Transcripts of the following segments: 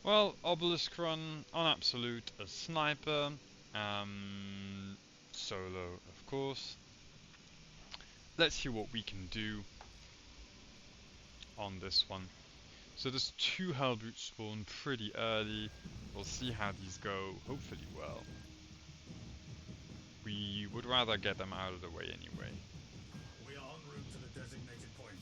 Well, Obelisk run on Absolute as sniper, solo of course. Let's see what we can do on this one. So there's two Hellbrutes spawn pretty early. We'll see how these go, hopefully well. We would rather get them out of the way anyway. We are en route to the designated point.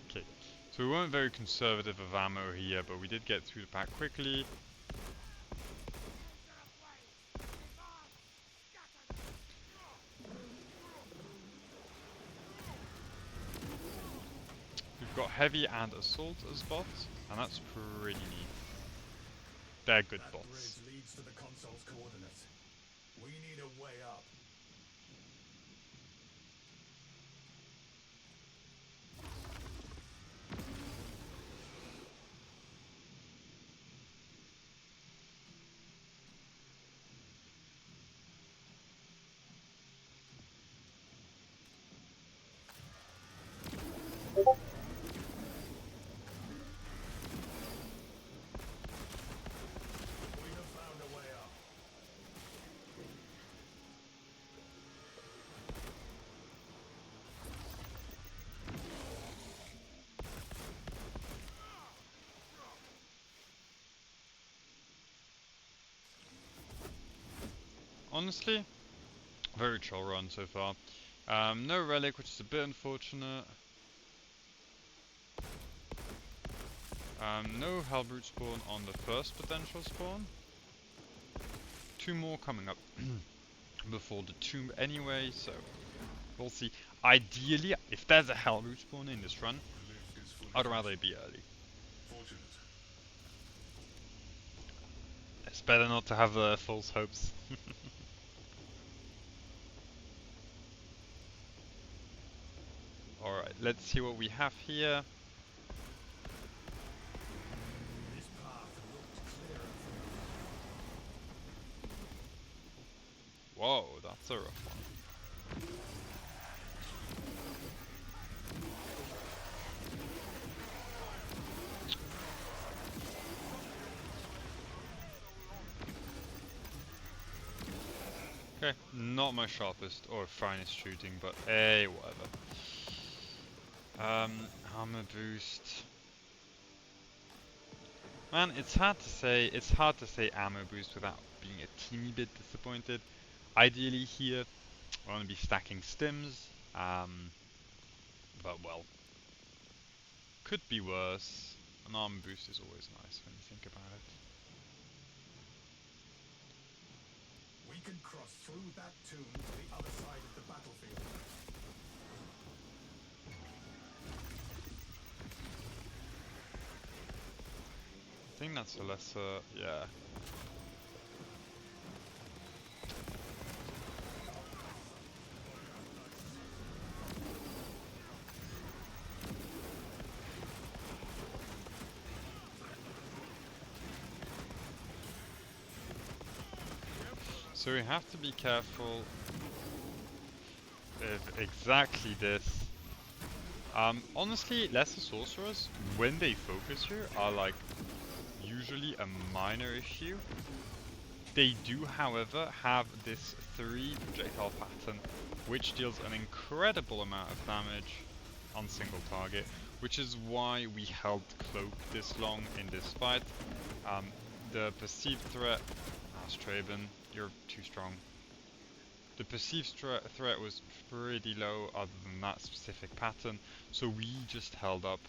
Okay, so we weren't very conservative of ammo here, but we did get through the pack quickly. We've got heavy and assault as bots, and that's pretty neat. They're good That bots. bridge leads to the console's coordinates. We need a way up. We have found a way up. Honestly, very chill run so far. No relic, which is a bit unfortunate. No Hellbrute spawn on the first potential spawn. Two more coming up before the tomb anyway, so we'll see. Ideally, if there's a Hellbrute spawn in this run, I'd rather it be early. Fortunate. It's better not to have false hopes. Alright, let's see what we have here. This path looked clearer from Whoa, that's a rough one. Okay, not my sharpest or finest shooting, but hey, whatever. Armor boost. Man, it's hard to say ammo boost without being a teeny bit disappointed. Ideally here, I want to be stacking stims, but well, could be worse. An armor boost is always nice when you think about it. We can cross through that tomb to the other side of the battlefield. I think that's a lesser, yeah. So we have to be careful of exactly this. Honestly, lesser sorcerers, when they focus you, are like usually a minor issue. They do, however, have this 3 projectile pattern, which deals an incredible amount of damage on single target, which is why we held cloak this long in this fight. The perceived threat, Straben, you're too strong. The perceived threat was pretty low other than that specific pattern, so we just held up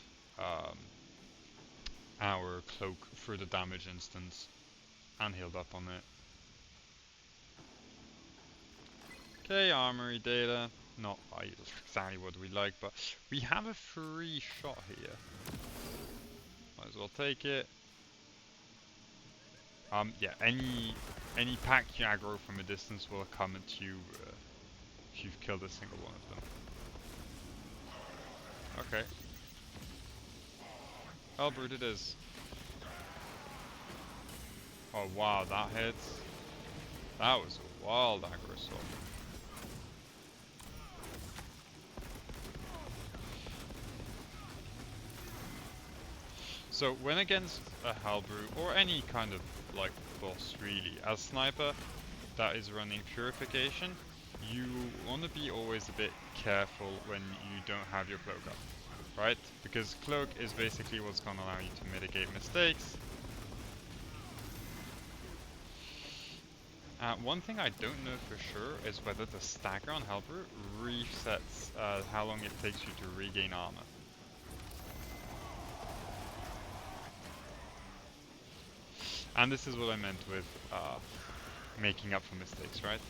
our cloak for the damage instance and healed up on it. Okay, armory data, not exactly what we like, but we have a free shot here. Might as well take it. Yeah, any pack you aggro from a distance will come at you if you've killed a single one of them. Okay. Hellbrute it is. Oh wow, that hits. That was wild aggro swap. So when against a Halberd or any kind of like boss really, as sniper that is running purification, you want to be always a bit careful when you don't have your cloak up, right? Because cloak is basically what's going to allow you to mitigate mistakes. One thing I don't know for sure is whether the stagger on Halberd resets how long it takes you to regain armor. And this is what I meant with making up for mistakes, right?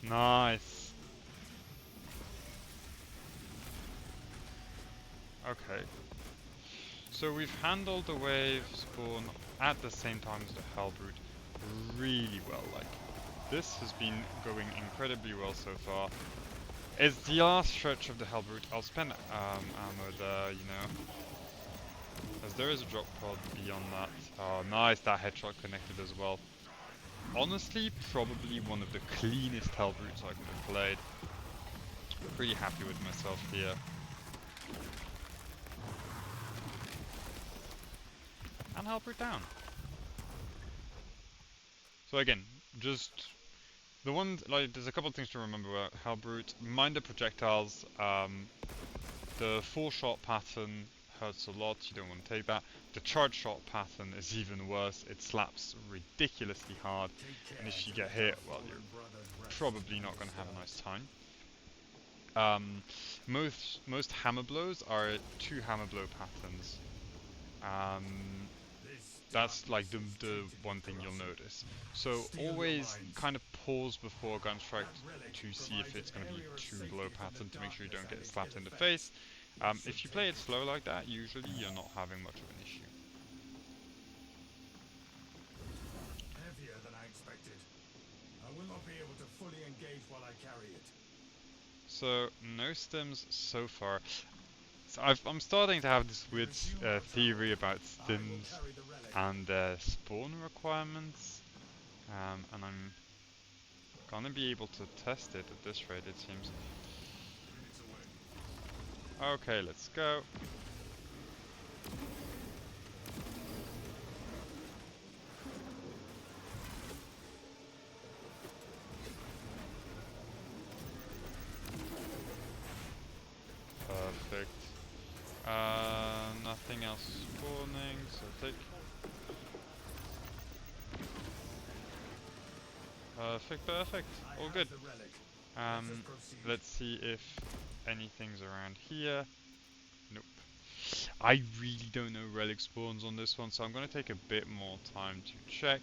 Nice. Okay. So we've handled the wave spawn at the same time as the Hellbrute really well. Like, this has been going incredibly well so far. It's the last stretch of the Hellbrute. I'll spend ammo there, you know, as there is a drop pod beyond that. Oh, nice, that headshot connected as well. Honestly, probably one of the cleanest Hellbrutes I could have played. Pretty happy with myself here. And Hellbrute down. So again, just the one, like, there's a couple of things to remember about Hellbrute. Mind the projectiles. The 4-shot pattern hurts a lot, you don't want to take that. The charge shot pattern is even worse, it slaps ridiculously hard, and if you get hit, well, you're probably not going to have a nice time. Most hammer blows are 2 hammer blow patterns. That's like the one thing you'll notice. So always kind of pause before gunstrike to see if it's going to be 2 blow pattern to make sure you don't get slapped in the face. If you play it slow like that, usually you're not having much of an issue. Heavier than I expected. I will not be able to fully engage while I carry it. So no stims so far. So I'm starting to have this weird theory about stims and spawn requirements, and I'm gonna be able to test it at this rate, it seems. Okay, let's go. Perfect. Nothing else spawning, so take. Perfect, perfect. All good. Let's see if anything's around here. Nope. I really don't know relic spawns on this one, so I'm going to take a bit more time to check.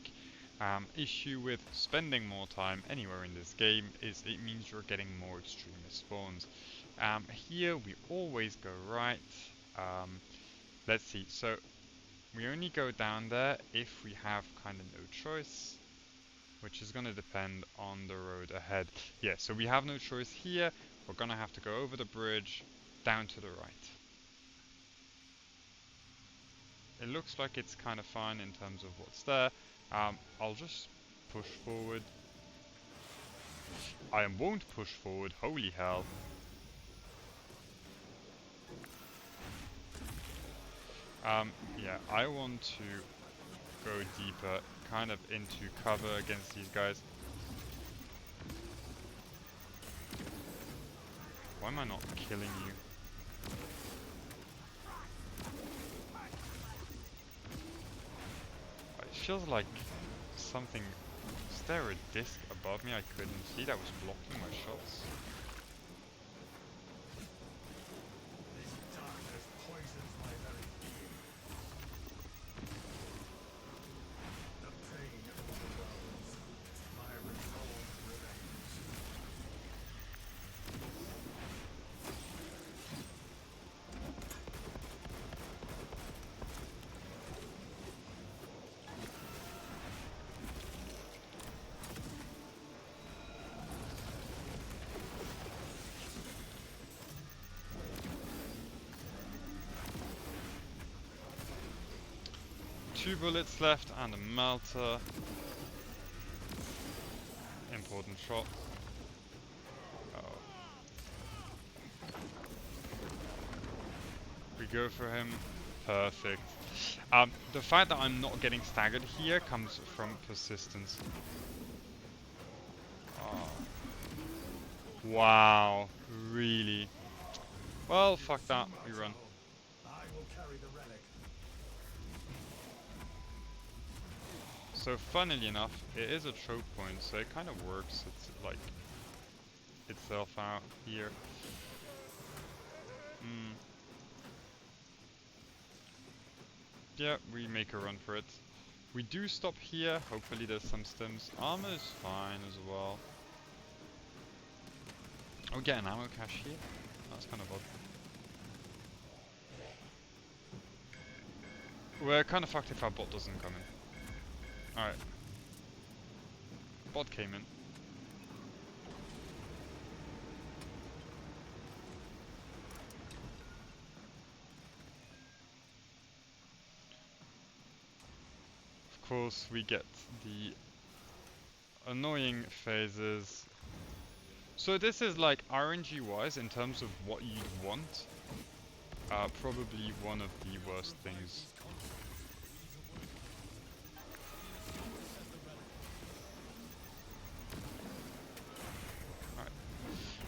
Issue with spending more time anywhere in this game is it means you're getting more extremist spawns. Here we always go right. Let's see, so we only go down there if we have kind of no choice, which is going to depend on the road ahead. Yeah, so we have no choice here. We're going to have to go over the bridge down to the right. It looks like it's kind of fine in terms of what's there. I'll just push forward. I won't push forward, holy hell. Yeah, I want to go deeper, kind of into cover against these guys. Why am I not killing you? It feels like something... Is there a disc above me I couldn't see that was blocking my shots? This darkness poisons my very being. The pain overwhelms. My resolve remains. Two bullets left and a melter. Important shot. Oh. We go for him. Perfect. The fact that I'm not getting staggered here comes from persistence. Oh. Wow. Really? Well, fuck that. We run. I will carry the relic. So funnily enough, it is a choke point, so it kind of works. It's like itself out here. Yeah, we make a run for it. We do stop here. Hopefully there's some stims. Armor is fine as well. Oh, get an ammo cache here. That's kind of odd. We're kind of fucked if our bot doesn't come in. Alright. Bot came in. Of course, we get the annoying phases. So this is like RNG wise in terms of what you'd want. Probably one of the worst things. Alright.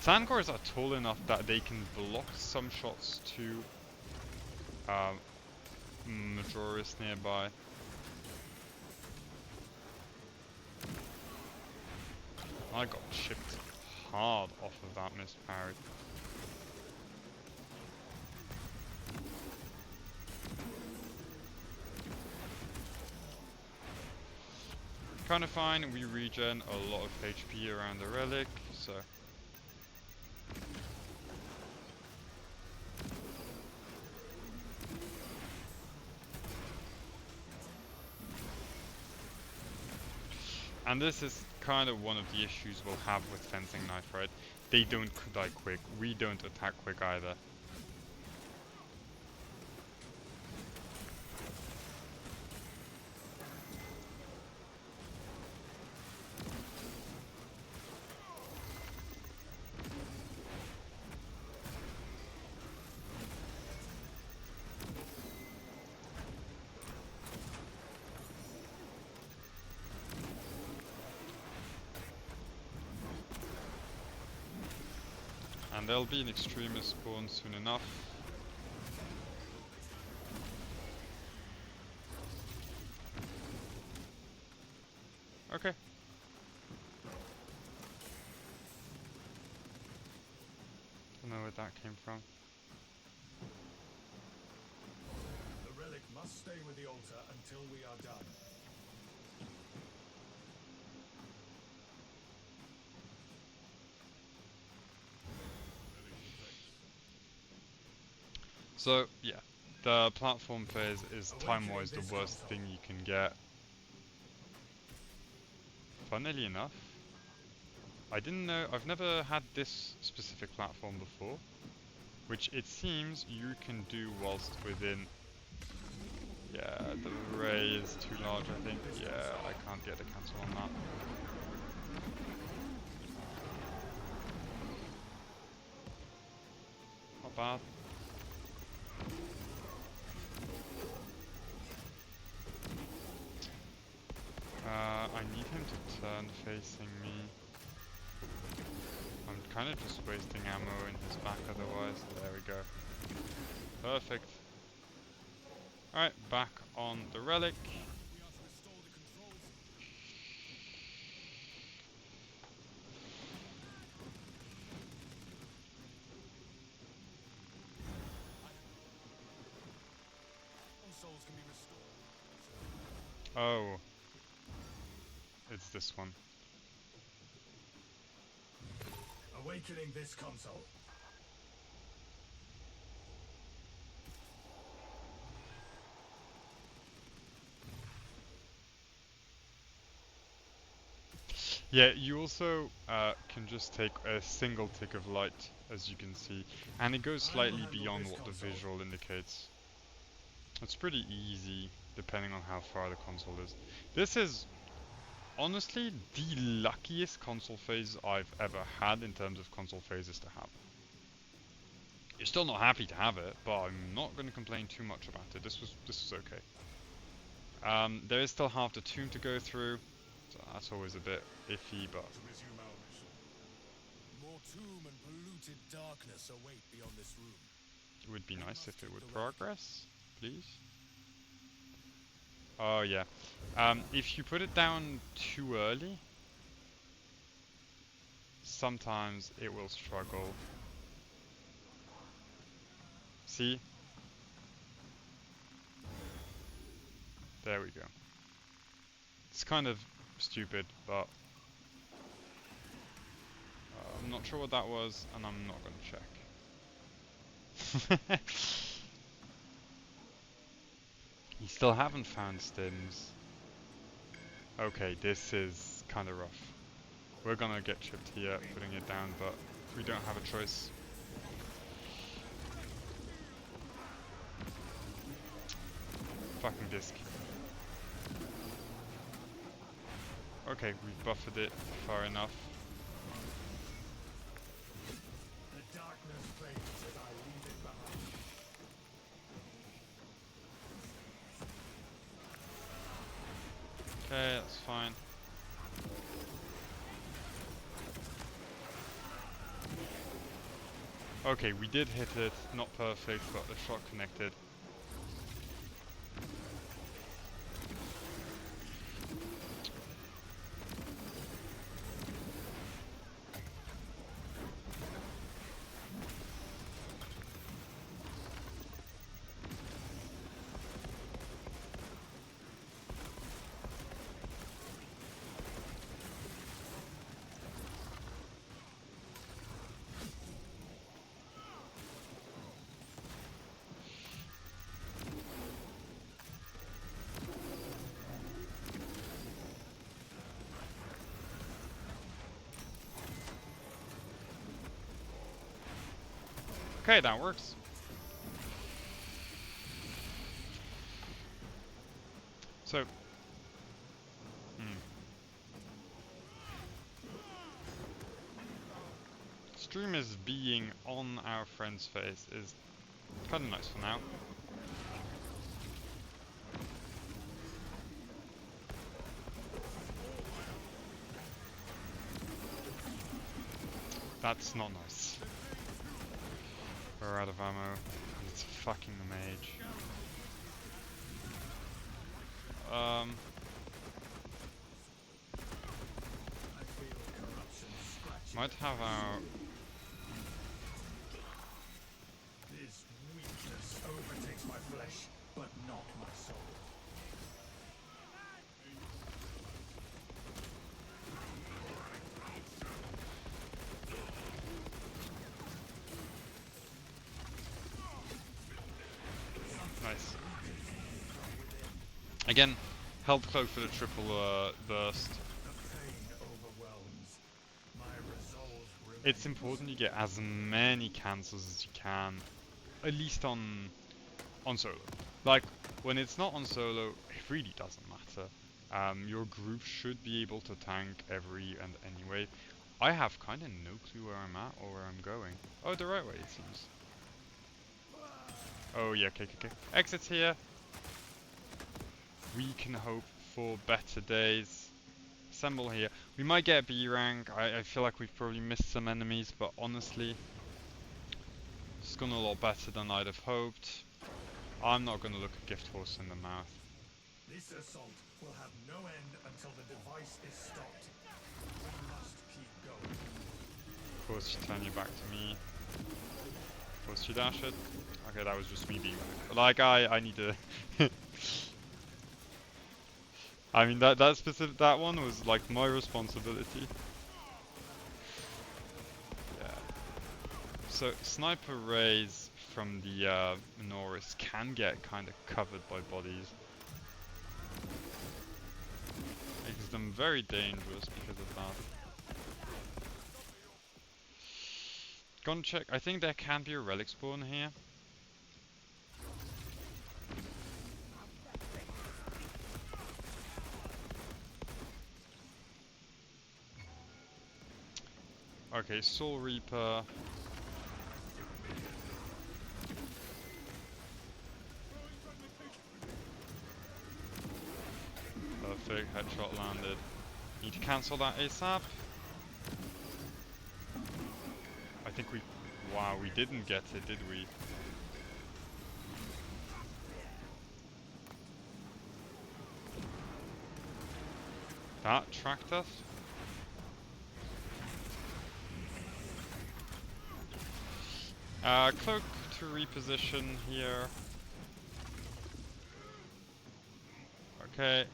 Sandcores are tall enough that they can block some shots to Majoris nearby. I got chipped hard off of that missed parry. Kind of fine, we regen a lot of HP around the relic, so... And this is kind of one of the issues we'll have with Fencing Knife, right? They don't die quick, we don't attack quick either. And there'll be an extremist spawn soon enough. Okay. Don't know where that came from. The relic must stay with the altar until we are done. So, yeah. The platform phase is time-wise the worst thing you can get. Funnily enough, I didn't know, I've never had this specific platform before, which it seems you can do whilst within. Yeah, the ray is too large, I think. Yeah, I can't get a cancel on that. not bad. I need him to turn facing me. I'm kind of just wasting ammo in his back otherwise. There we go. Perfect. Alright, back on the relic. Oh. It's this one. Awakening this console. Yeah, you also can just take a single tick of light, as you can see, and it goes slightly beyond what the visual indicates. It's pretty easy, depending on how far the console is. This is honestly the luckiest console phase I've ever had in terms of console phases to have. You're still not happy to have it, but I'm not going to complain too much about it. This was okay. There is still half the tomb to go through, so that's always a bit iffy, but To resume our mission. More tomb and polluted darkness await beyond this room. it would be nice if it would progress, please. Oh yeah. If you put it down too early, sometimes it will struggle. See? There we go. It's kind of stupid, but I'm not sure what that was, and I'm not going to check. You still haven't found stims. Okay, this is kind of rough. We're gonna get chipped here, putting it down, but we don't have a choice. Fucking disc. Okay, we've buffered it far enough. The darkness fades as I leave it behind. Okay, that's fine. Okay, we did hit it, not perfect, but the shot connected. Okay, that works. So, stream is being on our friend's face is kind of nice for now. That's not nice. We're out of ammo, and it's fucking the mage. I feel corruption scratching. Might have our... This weakness overtakes my flesh, but not my soul. Nice. Again, health cloak for the triple burst. The pain overwhelms. My resolve remains. It's important you get as many cancels as you can, at least on solo. Like, when it's not on solo, it really doesn't matter. Your group should be able to tank every and any way. I have kind of no clue where I'm at or where I'm going. Oh, the right way it seems. Oh yeah, okay. Exit here. We can hope for better days. Assemble here. We might get a B rank. I feel like we've probably missed some enemies, but honestly, it's gone a lot better than I'd have hoped. I'm not gonna look a gift horse in the mouth. This assault will have no end until the device is stopped. We must keep going. Of course, you turn your back to me. Of course, you dash it. Okay, that was just me being rude. Like, I need to... I mean, that one was, like, my responsibility. Yeah. So, sniper rays from the Norris can get kind of covered by bodies. Makes them very dangerous because of that. Gonna check. I think there can be a relic spawn here. Okay, Soul Reaper. Perfect, headshot landed. Need to cancel that ASAP. I think we... Wow, we didn't get it, did we? That tracked us? Cloak to reposition here. Okay.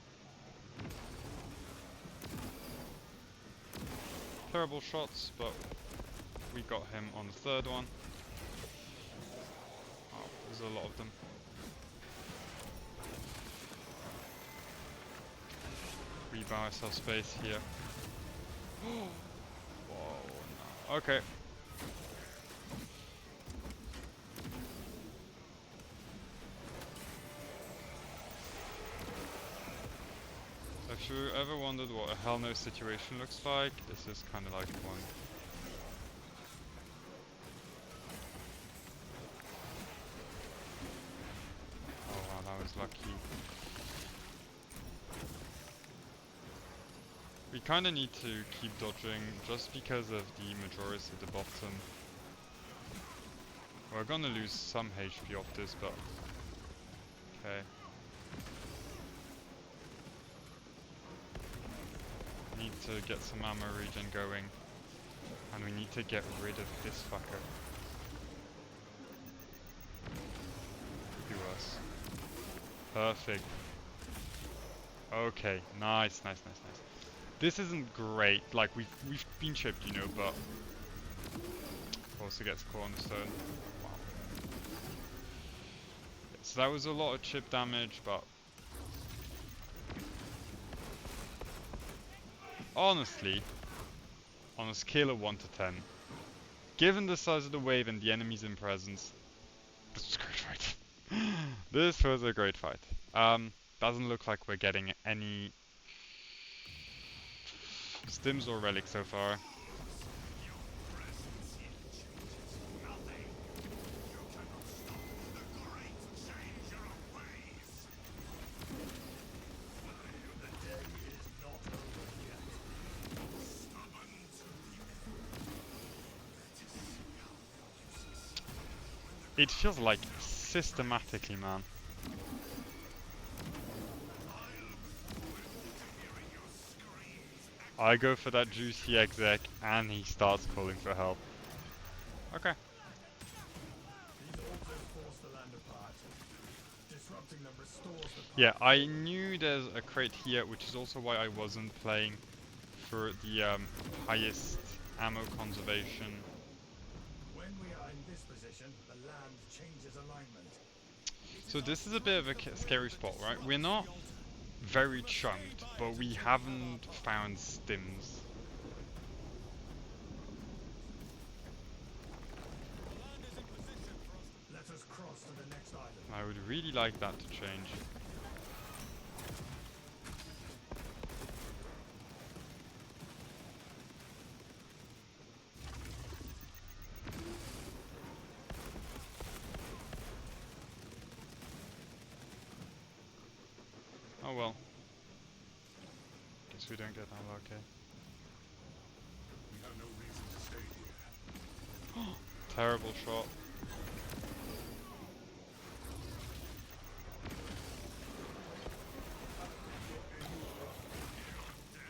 Terrible shots, but we got him on the third one. Oh, there's a lot of them. We buy ourselves space here. Whoa, no. Okay. If you ever wondered what a Hell No situation looks like, this is kind of like one. Oh wow, that was lucky. We kind of need to keep dodging just because of the Majoris at the bottom. We're gonna lose some HP off this, but okay. Need to get some ammo regen going, and we need to get rid of this fucker. Do us. Perfect. Okay, nice. This isn't great. Like we've been chipped, you know, but also gets cornerstone. Wow. So that was a lot of chip damage, but honestly, on a scale of 1 to 10, given the size of the wave and the enemies in presence, this was a great fight. This was a great fight. Doesn't look like we're getting any stims or relics so far. It feels like systematically, man. I go for that juicy exec and he starts calling for help. Okay. Yeah, I knew there's a crate here, which is also why I wasn't playing for the highest ammo conservation. When we are in this position, the land changes alignment. So this is a bit of a scary spot, right? We're not very chunked, but we haven't found stims. Let us cross to the next island. I would really like that to change. Oh well. Guess we don't get that lucky. We have no reason to stay here. Terrible shot.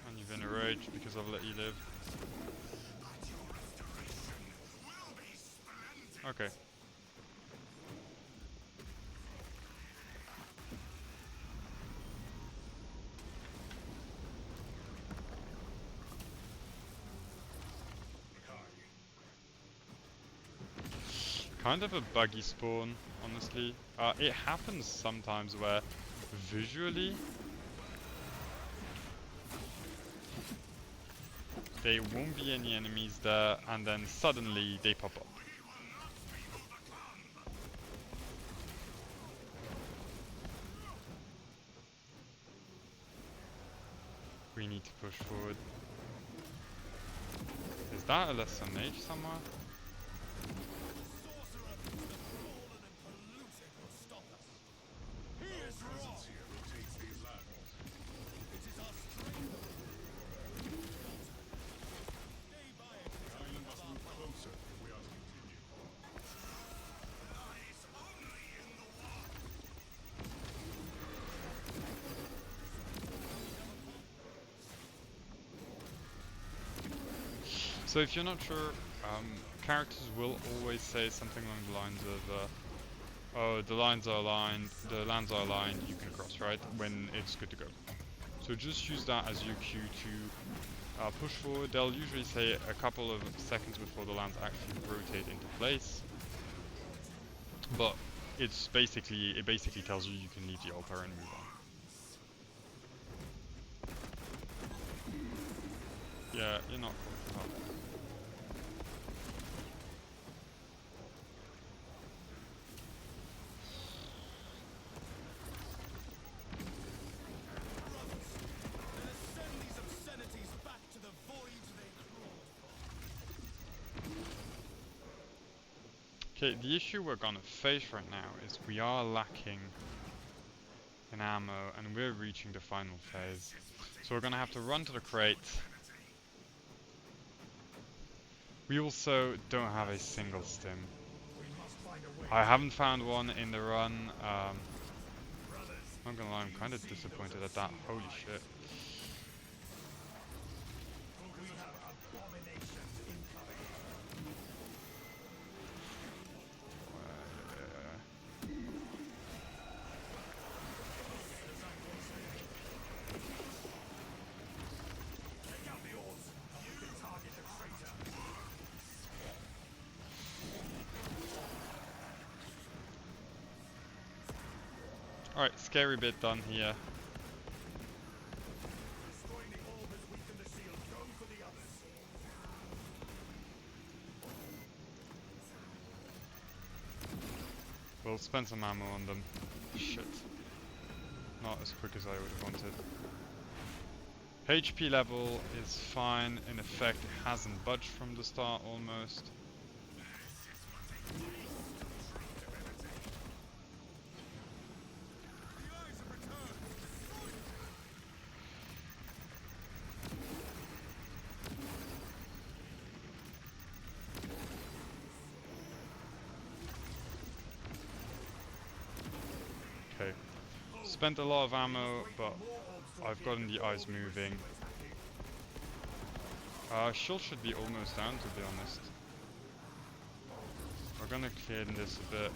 And you've been enraged because I've let you live. Okay. Kind of a buggy spawn, honestly. It happens sometimes where visually there won't be any enemies there and then suddenly they pop up. We need to push forward. Is that a lesser mage somewhere? So if you're not sure, characters will always say something along the lines of, oh, the lines are aligned, the lands are aligned, you can cross, right? When it's good to go. So just use that as your cue to push forward. They'll usually say a couple of seconds before the lands actually rotate into place. But it basically tells you you can leave the altar and move on. Yeah, you're not close enough. Okay, the issue we're gonna face right now is we are lacking in ammo and we're reaching the final phase. So we're gonna have to run to the crate. We also don't have a single stim. I haven't found one in the run. Not gonna lie, I'm kind of disappointed at that. Holy shit. Alright, scary bit done here. We'll spend some ammo on them. Shit. Not as quick as I would have wanted. HP level is fine. In effect, it hasn't budged from the start almost. Okay. Spent a lot of ammo, but I've gotten the eyes moving. Shield should be almost down, to be honest. We're gonna clear this a bit.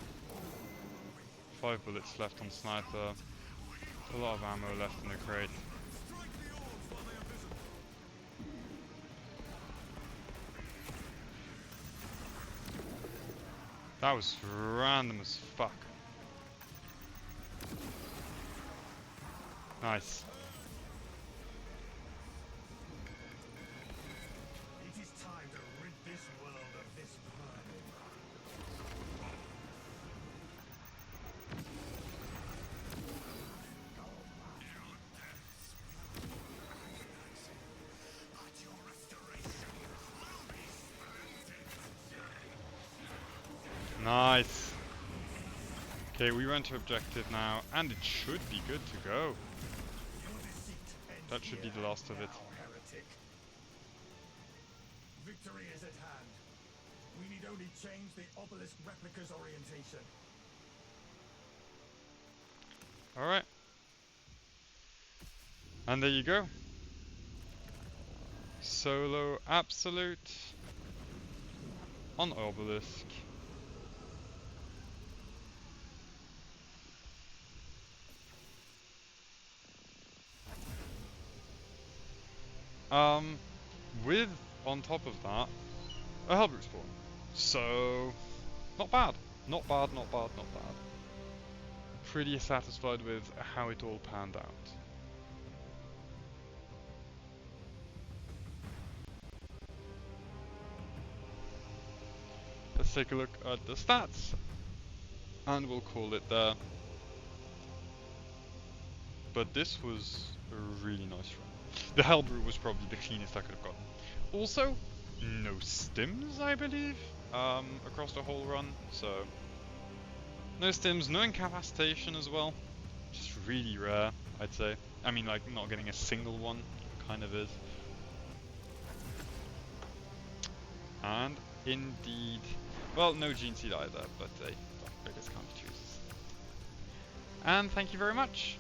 5 bullets left on sniper. A lot of ammo left in the crate. That was random as fuck. Nice. It is time to rid this world of this vermin. Nice. Okay, we went to objective now, and it should be good to go. That should be the last of it. Now, heretic. Victory is at hand. We need only change the Obelisk replica's orientation. Alright. And there you go. Solo absolute on Obelisk. With, on top of that, a Hellbrute spawn. So, not bad. Not bad, not bad, not bad. Pretty satisfied with how it all panned out. Let's take a look at the stats, and we'll call it there. But this was a really nice run. The Hellbrute was probably the cleanest I could have gotten. Also, no stims, I believe, across the whole run, so... No stims, no incapacitation as well. Just really rare, I'd say. I mean, like, not getting a single one, kind of is. And, indeed... Well, no Gene Seed either, but biggest counter chooses. And thank you very much!